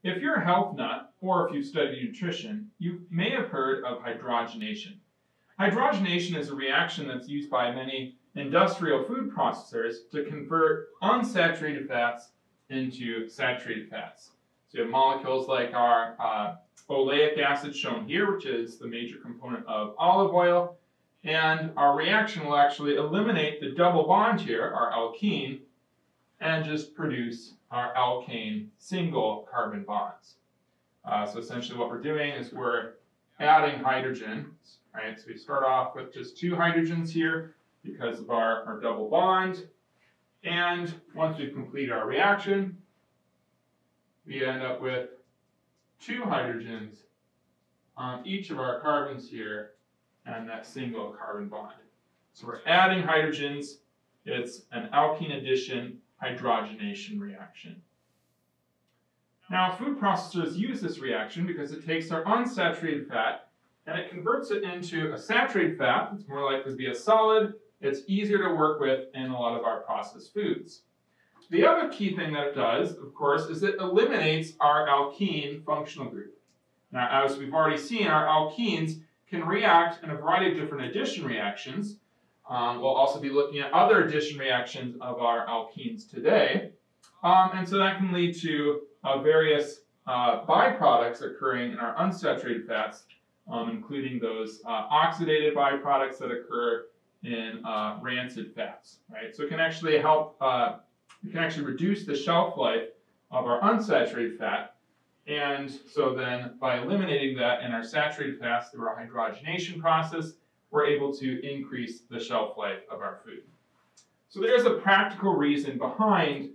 If you're a health nut, or if you've studied nutrition, you may have heard of hydrogenation. Hydrogenation is a reaction that's used by many industrial food processors to convert unsaturated fats into saturated fats. So you have molecules like our oleic acid shown here, which is the major component of olive oil, and our reaction will actually eliminate the double bond here, our alkene, and just produce our alkane single carbon bonds. So essentially what we're doing is we're adding hydrogens, right? So we start off with just 2 hydrogens here because of our double bond. And once we've completed our reaction, we end up with 2 hydrogens on each of our carbons here and that single carbon bond. So we're adding hydrogens. It's an alkene addition hydrogenation reaction. Now, food processors use this reaction because it takes our unsaturated fat and it converts it into a saturated fat. It's more likely to be a solid. It's easier to work with in a lot of our processed foods. The other key thing that it does, of course, is it eliminates our alkene functional group. Now, as we've already seen, our alkenes can react in a variety of different addition reactions. We'll also be looking at other addition reactions of our alkenes today. And so that can lead to various byproducts occurring in our unsaturated fats, including those oxidated byproducts that occur in rancid fats, right? So it can actually help, it can actually reduce the shelf life of our unsaturated fat. And so then by eliminating that in our saturated fats through our hydrogenation process, we're able to increase the shelf life of our food. So there's a practical reason behind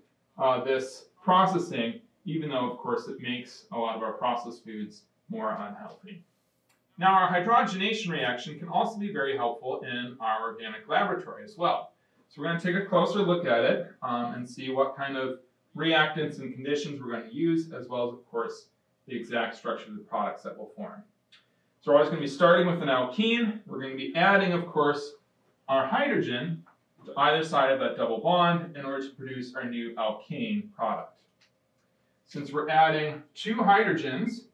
this processing, even though, of course, it makes a lot of our processed foods more unhealthy. Now, our hydrogenation reaction can also be very helpful in our organic laboratory as well. So we're going to take a closer look at it and see what kind of reactants and conditions we're going to use, as well as, of course, the exact structure of the products that will form. So we're always going to be starting with an alkene. We're going to be adding, of course, our hydrogen to either side of that double bond in order to produce our new alkane product. Since we're adding 2 hydrogens,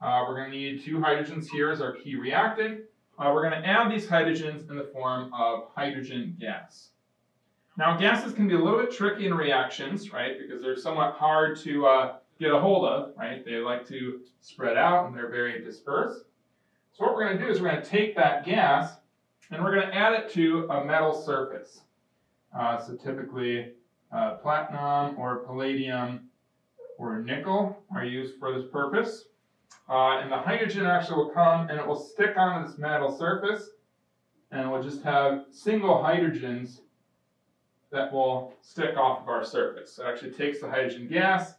we're going to need 2 hydrogens here as our key reactant. We're going to add these hydrogens in the form of hydrogen gas. Now, gases can be a little bit tricky in reactions, right, because they're somewhat hard to get a hold of, right? They like to spread out and they're very dispersed. So what we're going to do is we're going to take that gas and we're going to add it to a metal surface. So typically platinum or palladium or nickel are used for this purpose. And the hydrogen actually will come and it will stick onto this metal surface and we'll just have single hydrogens that will stick off of our surface. So it actually takes the hydrogen gas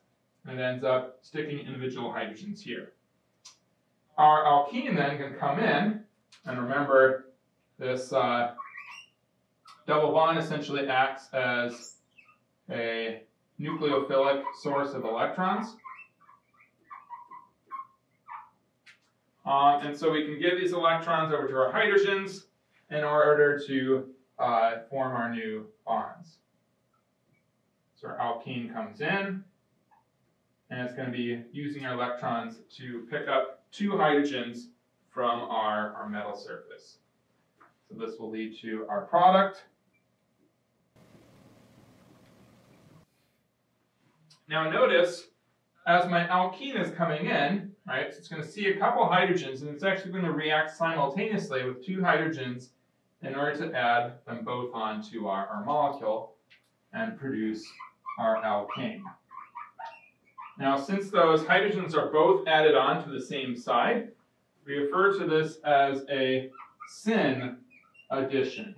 and it ends up sticking individual hydrogens here. Our alkene then can come in, and remember this double bond essentially acts as a nucleophilic source of electrons. And so we can give these electrons over to our hydrogens in order to form our new bonds. So our alkene comes in, and it's going to be using our electrons to pick up 2 hydrogens from our metal surface. So this will lead to our product. Now notice, as my alkene is coming in, right, so it's going to see a couple hydrogens, and it's actually going to react simultaneously with 2 hydrogens in order to add them both onto our molecule and produce our alkane. Now, since those hydrogens are both added on to the same side, we refer to this as a syn addition.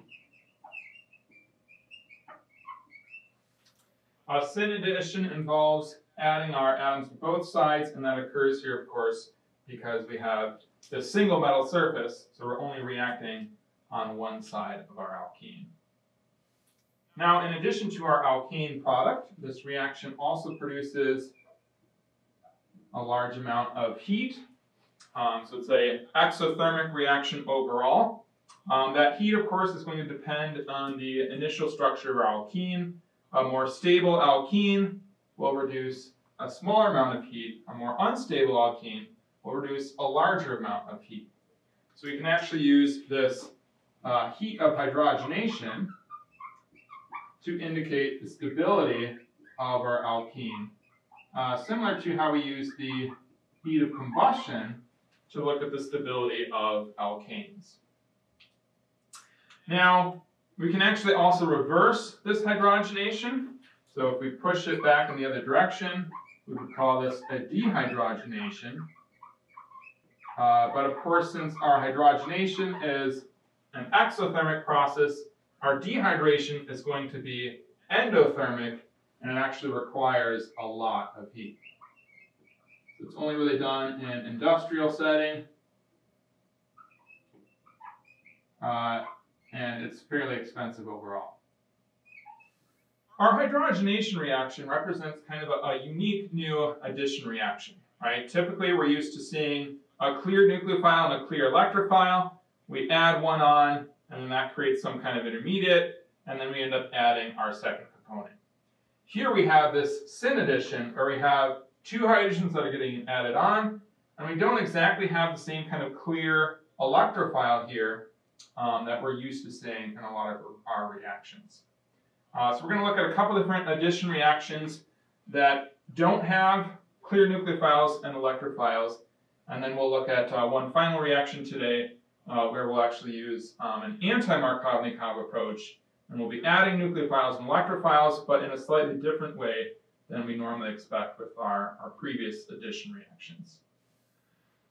A syn addition involves adding our atoms to both sides, and that occurs here, of course, because we have this single metal surface, so we're only reacting on one side of our alkene. Now, in addition to our alkene product, this reaction also produces a large amount of heat. So it's an exothermic reaction overall. That heat, of course, is going to depend on the initial structure of our alkene. A more stable alkene will reduce a smaller amount of heat, a more unstable alkene will produce a larger amount of heat. So we can actually use this heat of hydrogenation to indicate the stability of our alkene, similar to how we use the heat of combustion to look at the stability of alkanes. Now, we can actually also reverse this hydrogenation. So if we push it back in the other direction, we would call this a dehydrogenation. But of course, since our hydrogenation is an exothermic process, our dehydration is going to be endothermic, and it actually requires a lot of heat. So it's only really done in an industrial setting, and it's fairly expensive overall. Our hydrogenation reaction represents kind of a unique new addition reaction, right? Typically, we're used to seeing a clear nucleophile and a clear electrophile. We add one on, and then that creates some kind of intermediate, and then we end up adding our second component. Here we have this syn addition, where we have two hydrogens that are getting added on, and we don't exactly have the same kind of clear electrophile here that we're used to seeing in a lot of our reactions. So we're going to look at a couple different addition reactions that don't have clear nucleophiles and electrophiles, and then we'll look at one final reaction today where we'll actually use an anti-Markovnikov approach, and we'll be adding nucleophiles and electrophiles, but in a slightly different way than we normally expect with our previous addition reactions.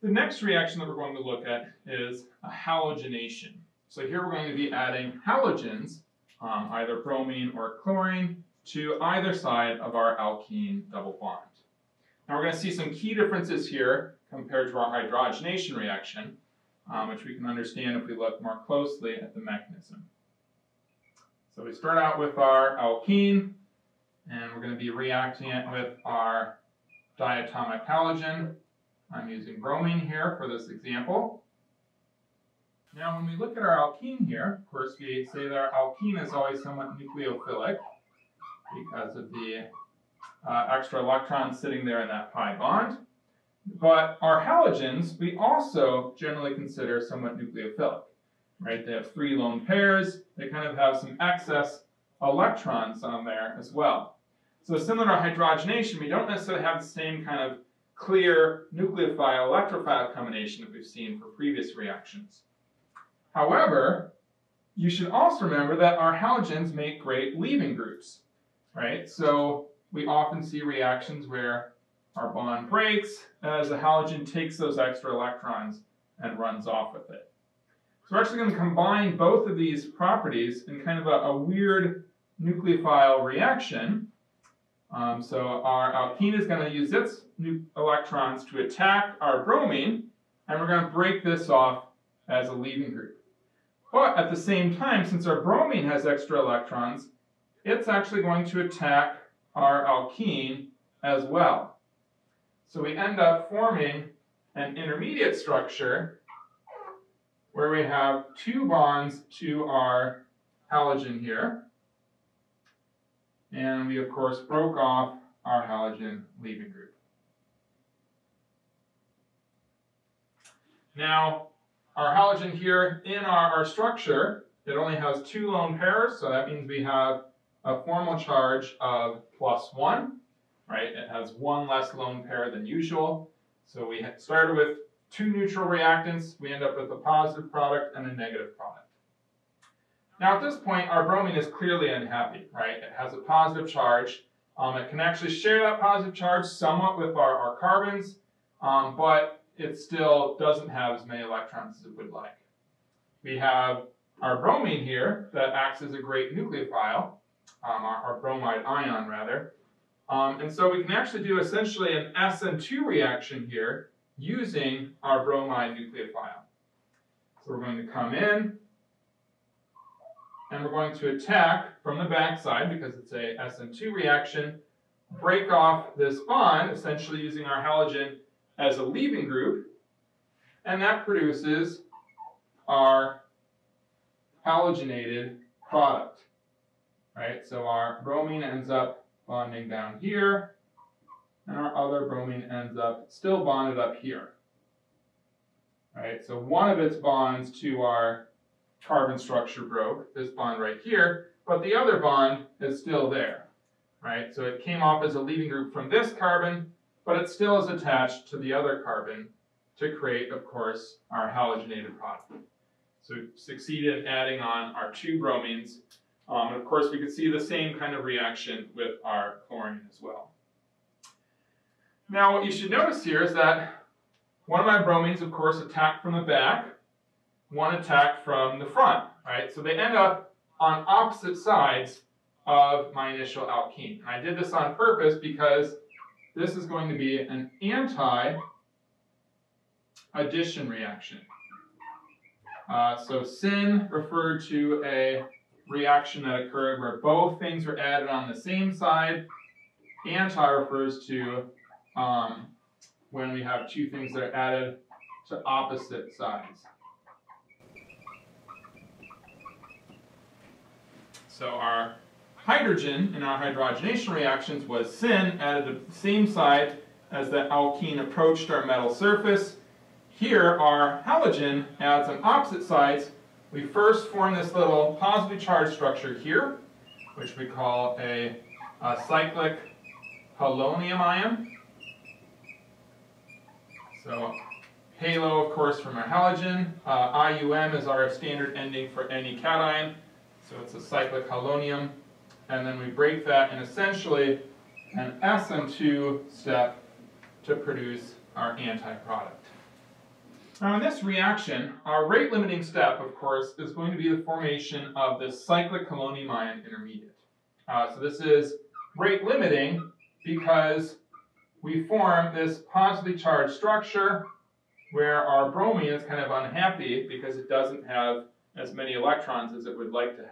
The next reaction that we're going to look at is a halogenation. So here we're going to be adding halogens, either bromine or chlorine, to either side of our alkene double bond. Now we're going to see some key differences here compared to our hydrogenation reaction, which we can understand if we look more closely at the mechanism. So we start out with our alkene, and we're going to be reacting it with our diatomic halogen. I'm using bromine here for this example. Now when we look at our alkene here, of course we say that our alkene is always somewhat nucleophilic because of the extra electrons sitting there in that pi bond. But our halogens, we also generally consider somewhat nucleophilic, right? They have 3 lone pairs. They kind of have some excess electrons on there as well. So similar to hydrogenation, we don't necessarily have the same kind of clear nucleophile-electrophile combination that we've seen for previous reactions. However, you should also remember that our halogens make great leaving groups, right? So we often see reactions where our bond breaks as the halogen takes those extra electrons and runs off with it. So we're actually going to combine both of these properties in kind of a weird nucleophile reaction. So our alkene is going to use its electrons to attack our bromine, and we're going to break this off as a leaving group. But at the same time, since our bromine has extra electrons, it's actually going to attack our alkene as well. So we end up forming an intermediate structure where we have 2 bonds to our halogen here. And we, of course, broke off our halogen leaving group. Now, our halogen here in our structure, it only has 2 lone pairs, so that means we have a formal charge of +1, right? It has 1 less lone pair than usual. So we started with 2 neutral reactants. We end up with a positive product and a negative product. Now at this point, our bromine is clearly unhappy, right? It has a positive charge. It can actually share that positive charge somewhat with our carbons, but it still doesn't have as many electrons as it would like. We have our bromine here that acts as a great nucleophile, our bromide ion rather. And so we can actually do essentially an SN2 reaction here using our bromide nucleophile. So we're going to come in, and we're going to attack from the backside because it's a SN2 reaction, break off this bond, essentially using our halogen as a leaving group, and that produces our halogenated product, right? So our bromine ends up bonding down here, and our other bromine ends up still bonded up here. Right, so one of its bonds to our carbon structure broke, this bond right here, but the other bond is still there. Right, so it came off as a leaving group from this carbon, but it still is attached to the other carbon to create, of course, our halogenated product. So we succeeded in adding on our two bromines. And of course, we could see the same kind of reaction with our chlorine as well. Now, what you should notice here is that one of my bromines, of course, attacked from the back, one attacked from the front, right? So they end up on opposite sides of my initial alkene. And I did this on purpose because this is going to be an anti-addition reaction. So syn referred to a reaction that occurred where both things were added on the same side. Anti refers to when we have two things that are added to opposite sides. So our hydrogen in our hydrogenation reactions was syn added to the same side as the alkene approached our metal surface. Here, our halogen adds on opposite sides. We first form this little positively charged structure here, which we call a cyclic halonium ion. So halo, of course, from our halogen. IUM is our standard ending for any cation, so it's a cyclic halonium. And then we break that in essentially an SN2 step to produce our anti-product. Now in this reaction, our rate-limiting step, of course, is going to be the formation of this cyclic halonium ion intermediate. So this is rate-limiting because we form this positively charged structure where our bromine is kind of unhappy because it doesn't have as many electrons as it would like to have.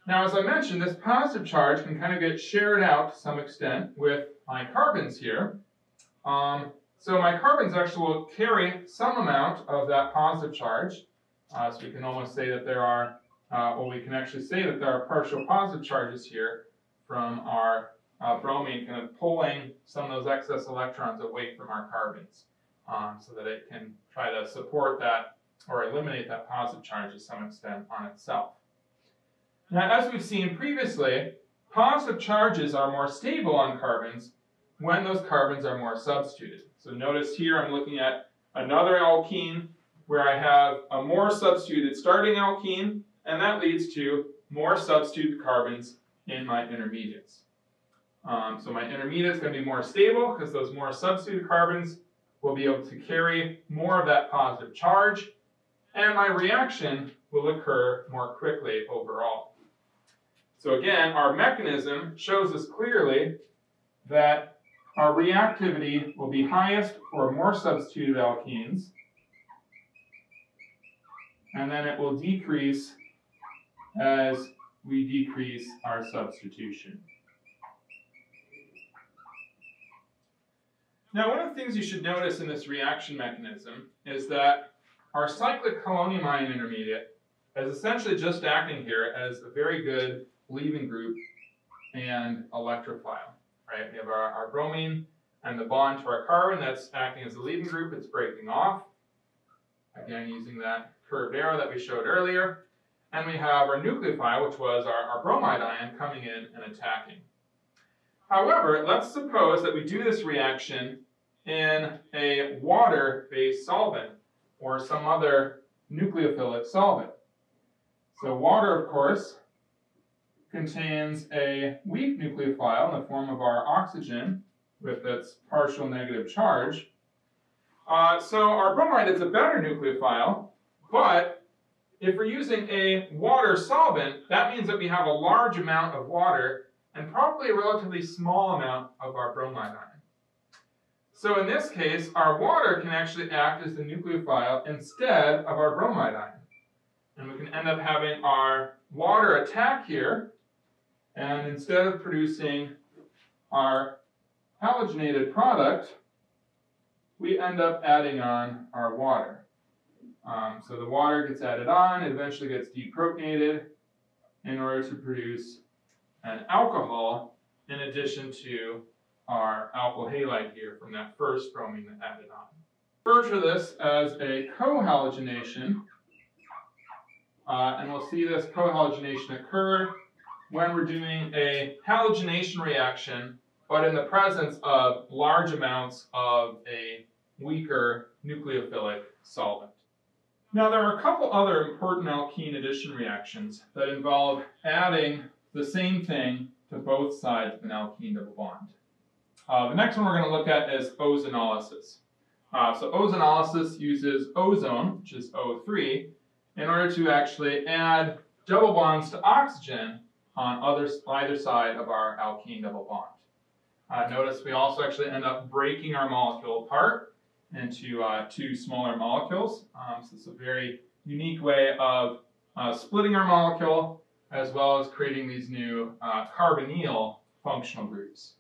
Now, as I mentioned, this positive charge can kind of get shared out to some extent with my carbons here. So my carbons actually will carry some amount of that positive charge. So we can almost say that there are, we can actually say that there are partial positive charges here from our bromine kind of pulling some of those excess electrons away from our carbons so that it can try to support that or eliminate that positive charge to some extent on itself. Now, as we've seen previously, positive charges are more stable on carbons when those carbons are more substituted. So notice here I'm looking at another alkene where I have a more substituted starting alkene, and that leads to more substituted carbons in my intermediates. So my intermediate is going to be more stable because those more substituted carbons will be able to carry more of that positive charge, and my reaction will occur more quickly overall. So again, our mechanism shows us clearly that our reactivity will be highest for more substituted alkenes, and then it will decrease as we decrease our substitution. Now, one of the things you should notice in this reaction mechanism is that our cyclic halonium ion intermediate is essentially just acting here as a very good leaving group and electrophile. Right? We have our bromine and the bond to our carbon that's acting as a leaving group. It's breaking off. Again, using that curved arrow that we showed earlier. And we have our nucleophile, which was our bromide ion, coming in and attacking. However, let's suppose that we do this reaction in a water-based solvent or some other nucleophilic solvent. So water, of course, contains a weak nucleophile in the form of our oxygen with its partial negative charge. So our bromide is a better nucleophile, but if we're using a water solvent, that means that we have a large amount of water and probably a relatively small amount of our bromide ion. So in this case, our water can actually act as the nucleophile instead of our bromide ion. And we can end up having our water attack here, and instead of producing our halogenated product, we end up adding on our water. So the water gets added on, it eventually gets deprotonated in order to produce an alcohol in addition to our alkyl halide here from that first bromine that added on. Refer to this as a cohalogenation, and we'll see this cohalogenation occur when we're doing a halogenation reaction, but in the presence of large amounts of a weaker nucleophilic solvent. Now, there are a couple other important alkene addition reactions that involve adding the same thing to both sides of an alkene double bond. The next one we're going to look at is ozonolysis. So ozonolysis uses ozone, which is O3, in order to actually add double bonds to oxygen on either side of our alkene double bond. Notice we also actually end up breaking our molecule apart into two smaller molecules. So it's a very unique way of splitting our molecule, as well as creating these new carbonyl functional groups.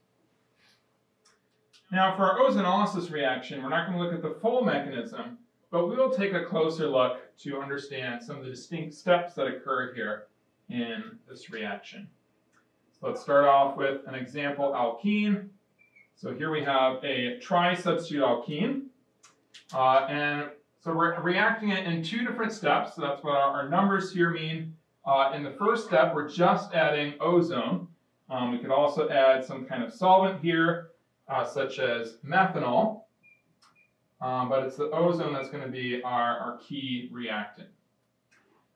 Now, for our ozonolysis reaction, we're not going to look at the full mechanism, but we will take a closer look to understand some of the distinct steps that occur here in this reaction. So let's start off with an example alkene. So here we have a tri-substitute alkene. And so we're reacting it in two different steps. So that's what our numbers here mean. In the first step, we're just adding ozone. We could also add some kind of solvent here, such as methanol. But it's the ozone that's going to be our key reactant.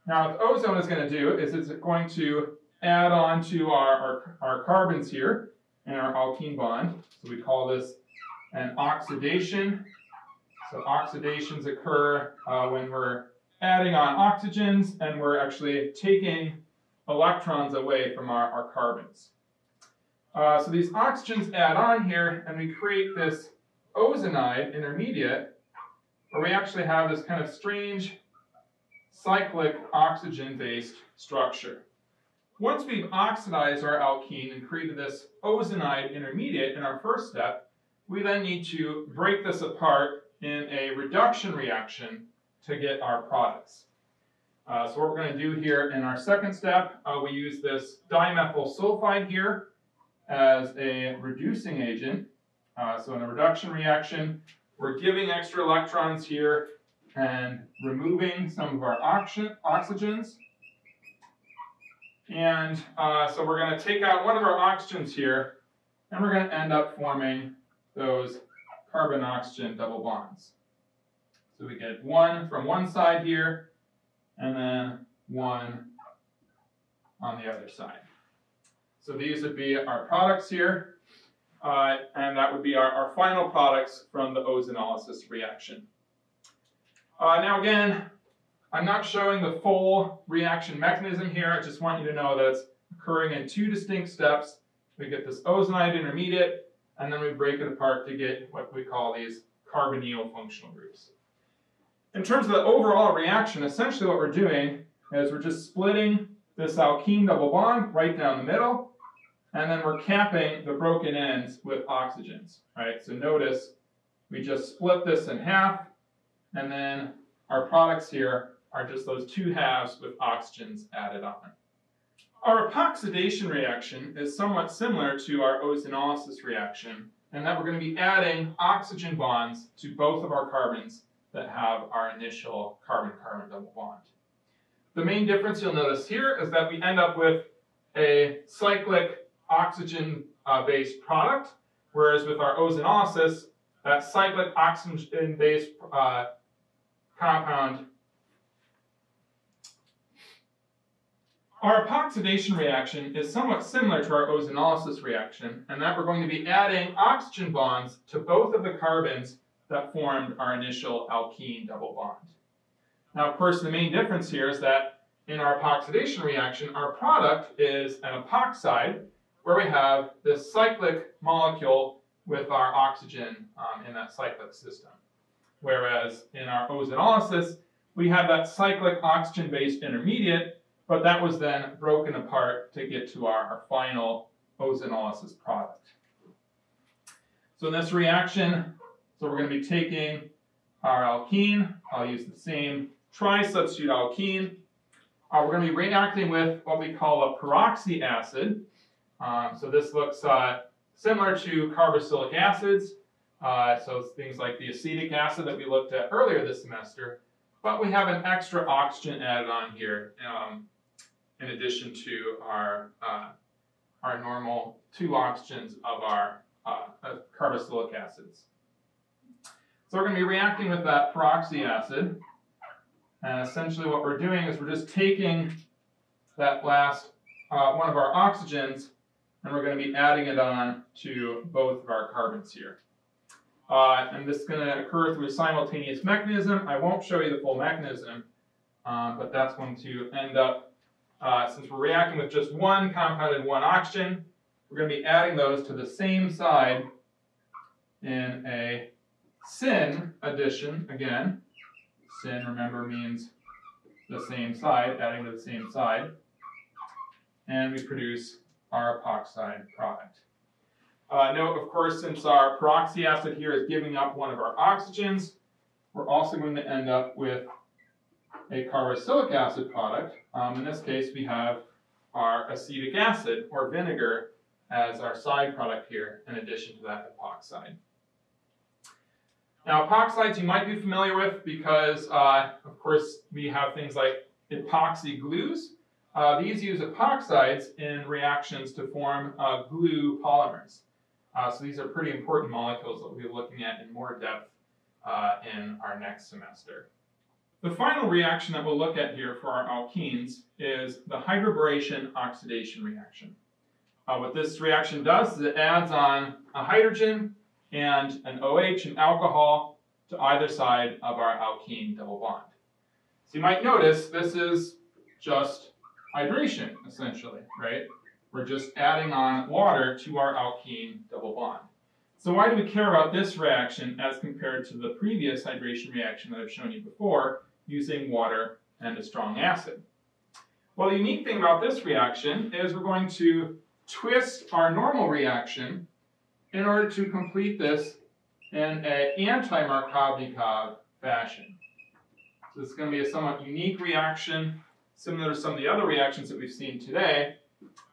Now, what the ozone is going to do is it's going to add on to our carbons here in our alkene bond. So we call this an oxidation. So oxidations occur when we're adding on oxygens and we're actually taking electrons away from our carbons. So these oxygens add on here and we create this ozonide intermediate where we actually have this kind of strange cyclic oxygen-based structure. Once we've oxidized our alkene and created this ozonide intermediate in our first step, we then need to break this apart in a reduction reaction to get our products. So what we're going to do here in our second step, we use this dimethyl sulfide here as a reducing agent. So in a reduction reaction, we're giving extra electrons here and removing some of our oxygens. And so we're going to take out one of our oxygens here, and we're going to end up forming those carbon-oxygen double bonds. So we get one from one side here, and then one on the other side. So these would be our products here. And that would be our final products from the ozonolysis reaction. Now again, I'm not showing the full reaction mechanism here. I just want you to know that it's occurring in two distinct steps. We get this ozonide intermediate, and then we break it apart to get what we call these carbonyl functional groups. In terms of the overall reaction, essentially what we're doing is we're just splitting this alkene double bond right down the middle, and then we're capping the broken ends with oxygens, right? So notice we just split this in half, and then our products here are just those two halves with oxygens added on. Our epoxidation reaction is somewhat similar to our ozonolysis reaction, in that we're going to be adding oxygen bonds to both of our carbons that have our initial carbon-carbon double bond. The main difference you'll notice here is that we end up with a cyclic oxygen-based product, whereas with our ozonolysis, that cyclic oxygen-based compound. Our epoxidation reaction is somewhat similar to our ozonolysis reaction, in that we're going to be adding oxygen bonds to both of the carbons that formed our initial alkene double bond. Now, of course, the main difference here is that in our epoxidation reaction, our product is an epoxide, where we have this cyclic molecule with our oxygen in that cyclic system. Whereas in our ozonolysis, we have that cyclic oxygen-based intermediate, but that was then broken apart to get to our final ozonolysis product. So in this reaction, so we're going to be taking our alkene. I'll use the same tri-substitute alkene. We're going to be reacting with what we call a peroxy acid. So this looks similar to carboxylic acids, so things like the acetic acid that we looked at earlier this semester, but we have an extra oxygen added on here in addition to our normal 2 oxygens of our carboxylic acids. So we're going to be reacting with that peroxy acid, and essentially what we're doing is we're just taking that last one of our oxygens, and we're going to be adding it on to both of our carbons here. And this is going to occur through a simultaneous mechanism. I won't show you the full mechanism, but that's going to end up, since we're reacting with just one compound and one oxygen, we're going to be adding those to the same side in a syn addition. Again, syn, remember, means the same side, adding to the same side. And we produce our epoxide product. Note, of course, since our peroxy acid here is giving up one of our oxygens, we're also going to end up with a carboxylic acid product. In this case, we have our acetic acid, or vinegar, as our side product here, in addition to that epoxide. Now, epoxides you might be familiar with because, of course, we have things like epoxy glues. These use epoxides in reactions to form glue polymers. So these are pretty important molecules that we'll be looking at in more depth in our next semester. The final reaction that we'll look at here for our alkenes is the hydroboration-oxidation reaction. What this reaction does is it adds on a hydrogen and an OH, an alcohol, to either side of our alkene double bond. So you might notice this is just hydration, essentially, right? We're just adding on water to our alkene double bond. So why do we care about this reaction as compared to the previous hydration reaction that I've shown you before, using water and a strong acid? Well, the unique thing about this reaction is we're going to twist our normal reaction in order to complete this in an anti-Markovnikov fashion. So this is going to be a somewhat unique reaction, similar to some of the other reactions that we've seen today,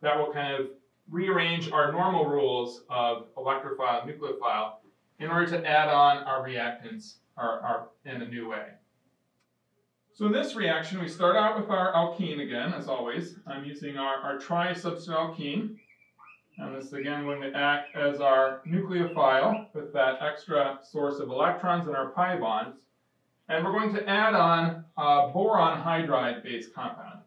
that will kind of rearrange our normal rules of electrophile and nucleophile in order to add on our reactants in a new way. So in this reaction, we start out with our alkene again, as always. I'm using our tri-substitute alkene. And this is again going to act as our nucleophile with that extra source of electrons in our pi bonds. And we're going to add on a boron hydride-based compound.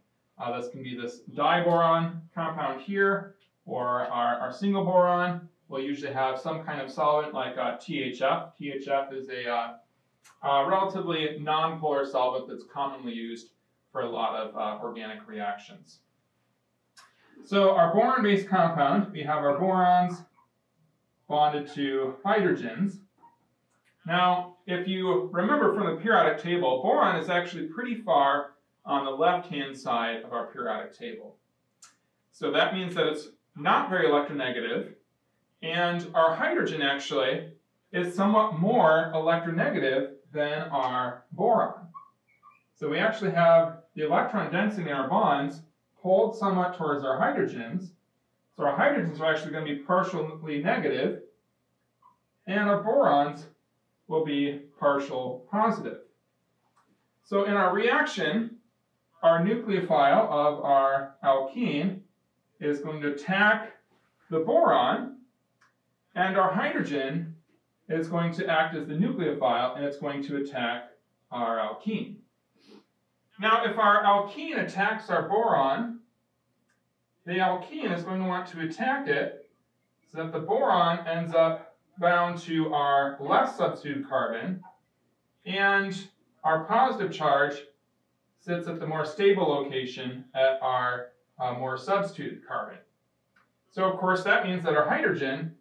This can be this diboron compound here, or our single boron. We'll usually have some kind of solvent like THF. THF is a relatively nonpolar solvent that's commonly used for a lot of organic reactions. So our boron-based compound, we have our borons bonded to hydrogens. Now, if you remember from the periodic table, boron is actually pretty far on the left-hand side of our periodic table. So that means that it's not very electronegative, and our hydrogen actually is somewhat more electronegative than our boron. So we actually have the electron density in our bonds pulled somewhat towards our hydrogens. So our hydrogens are actually going to be partially negative, and our borons will be partial positive. So in our reaction, our nucleophile of our alkene is going to attack the boron, and our hydrogen is going to act as the nucleophile, and it's going to attack our alkene. Now, if our alkene attacks our boron, the alkene is going to want to attack it so that the boron ends up bound to our less substituted carbon, and our positive charge sits at the more stable location at our more substituted carbon. So, of course, that means that our hydrogen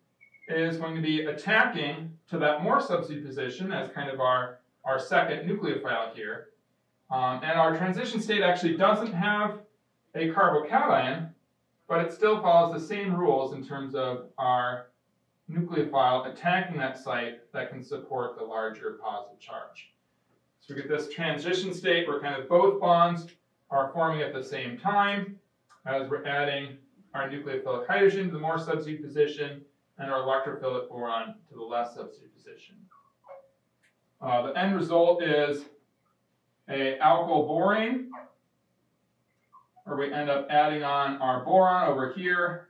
is going to be attacking to that more substituted position as kind of our second nucleophile here. And our transition state actually doesn't have a carbocation, but it still follows the same rules in terms of our nucleophile attacking that site that can support the larger positive charge. So we get this transition state where kind of both bonds are forming at the same time as we're adding our nucleophilic hydrogen to the more substituted position, and our electrophilic boron to the less substituted position. The end result is a alkyl borane, where we end up adding on our boron over here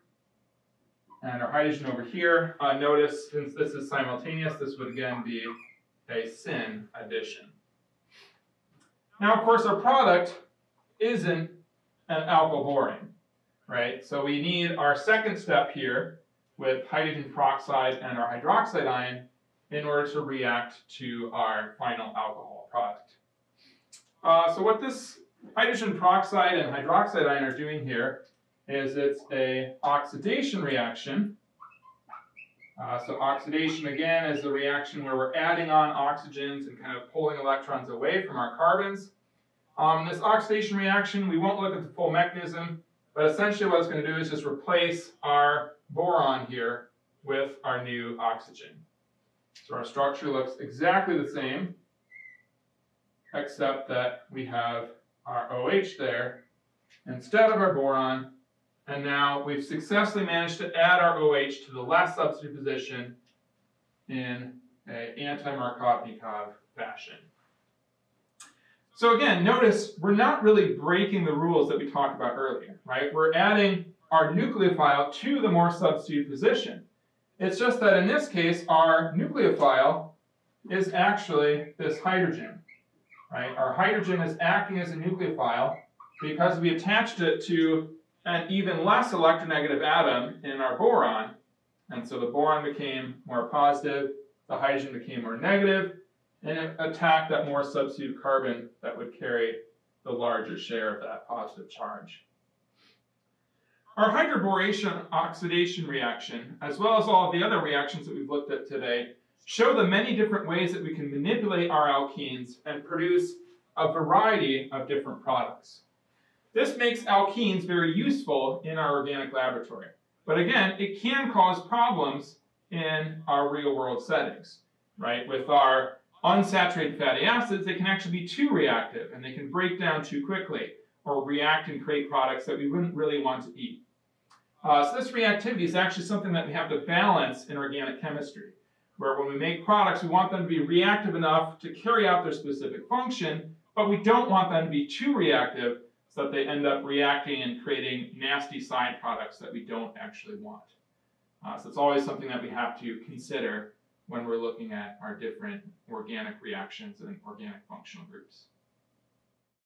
and our hydrogen over here. Notice, since this is simultaneous, this would again be a syn addition. Now, of course, our product isn't an alkyl borane, right? So we need our second step here with hydrogen peroxide and our hydroxide ion in order to react to our final alcohol product. So what this hydrogen peroxide and hydroxide ion are doing here is it's a oxidation reaction. So oxidation, again, is a reaction where we're adding on oxygens and kind of pulling electrons away from our carbons. This oxidation reaction, we won't look at the full mechanism, but essentially what it's going to do is just replace our boron here with our new oxygen. So our structure looks exactly the same, except that we have our OH there instead of our boron, and now we've successfully managed to add our OH to the less substituted position in an anti-Markovnikov fashion. So again, notice we're not really breaking the rules that we talked about earlier, right? We're adding our nucleophile to the more substituted position. It's just that in this case, our nucleophile is actually this hydrogen, right? Our hydrogen is acting as a nucleophile because we attached it to an even less electronegative atom in our boron. And so the boron became more positive, the hydrogen became more negative, and it attacked that more substituted carbon that would carry the larger share of that positive charge. Our hydroboration-oxidation reaction, as well as all of the other reactions that we've looked at today, show the many different ways that we can manipulate our alkenes and produce a variety of different products. This makes alkenes very useful in our organic laboratory. But again, it can cause problems in our real-world settings, right? With our unsaturated fatty acids, they can actually be too reactive and they can break down too quickly or react and create products that we wouldn't really want to eat. So this reactivity is actually something that we have to balance in organic chemistry, where when we make products, we want them to be reactive enough to carry out their specific function, but we don't want them to be too reactive so that they end up reacting and creating nasty side products that we don't actually want. So it's always something that we have to consider when we're looking at our different organic reactions and organic functional groups.